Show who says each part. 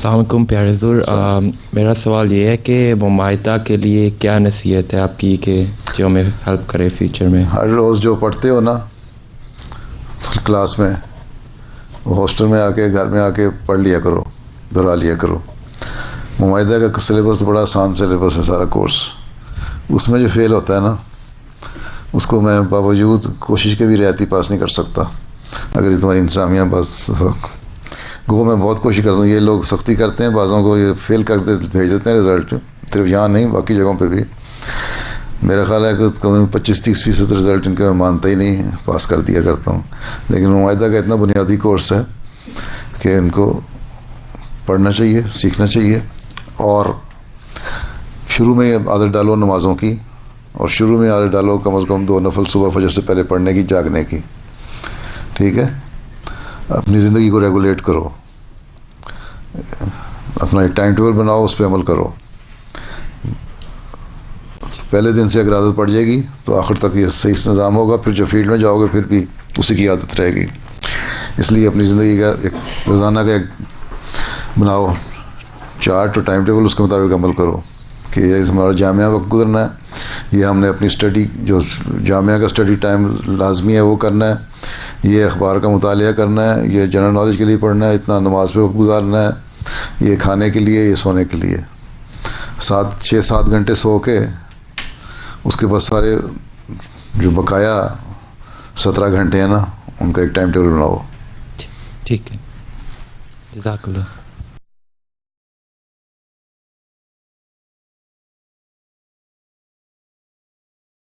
Speaker 1: السلام علیکم پیارے حضور. میرا سوال یہ ہے کہ مماہدہ کے لیے کیا نصیحت ہے آپ کی کہ جو ہمیں ہیلپ کرے فیوچر میں؟
Speaker 2: ہر روز جو پڑھتے ہو نا کلاس میں، ہاسٹل میں آ کے گھر میں آ کے پڑھ لیا کرو، دہرا لیا کرو. مماہدہ کا سلیبس بڑا آسان سلیبس ہے سارا کورس. اس میں جو فیل ہوتا ہے نا اس کو میں باوجود کوشش کے بھی رعایتی پاس نہیں کر سکتا. اگر یہ تمہاری انتظامیہ بس گو میں بہت کوشش کرتا ہوں. یہ لوگ سختی کرتے ہیں، بعضوں کو یہ فیل کر کے بھیج دیتے ہیں رزلٹ، صرف یہاں نہیں باقی جگہوں پہ بھی. میرا خیال ہے کہ کم 25-30% رزلٹ ان کے میں مانتا ہی نہیں، پاس کر دیا کرتا ہوں. لیکن مماہدہ کا اتنا بنیادی کورس ہے کہ ان کو پڑھنا چاہیے، سیکھنا چاہیے. اور شروع میں عادت ڈالو نمازوں کی، اور شروع میں عادت ڈالو کم از کم 2 نفل صبح فجر سے پہلے پڑھنے کی، جاگنے کی. ٹھیک ہے، اپنی زندگی کو ریگولیٹ کرو، اپنا ایک ٹائم ٹیبل بناؤ، اس پہ عمل کرو. پہلے دن سے اگر عادت پڑ جائے گی تو آخر تک یہ صحیح نظام ہوگا. پھر جب فیلڈ میں جاؤ گے پھر بھی اسی کی عادت رہے گی. اس لیے اپنی زندگی کا ایک روزانہ کا ایک بناؤ چارٹ اور ٹائم ٹیبل، اس کے مطابق عمل کرو کہ یہ ہمارا جامعہ وقت گزرنا ہے، یہ ہم نے اپنی اسٹڈی جو جامعہ کا اسٹڈی ٹائم لازمی ہے وہ کرنا ہے، یہ اخبار کا مطالعہ کرنا ہے، یہ جنرل نالج کے لیے پڑھنا ہے، اتنا نماز پہ وقت گزارنا ہے، یہ کھانے کے لیے، یہ سونے کے لیے. 6-7 گھنٹے سو کے اس کے بعد سارے جو بقایا 17 گھنٹے ہیں نا ان کا ایک ٹائم ٹیبل بناؤ.
Speaker 1: ٹھیک ہے، جزاک اللہ.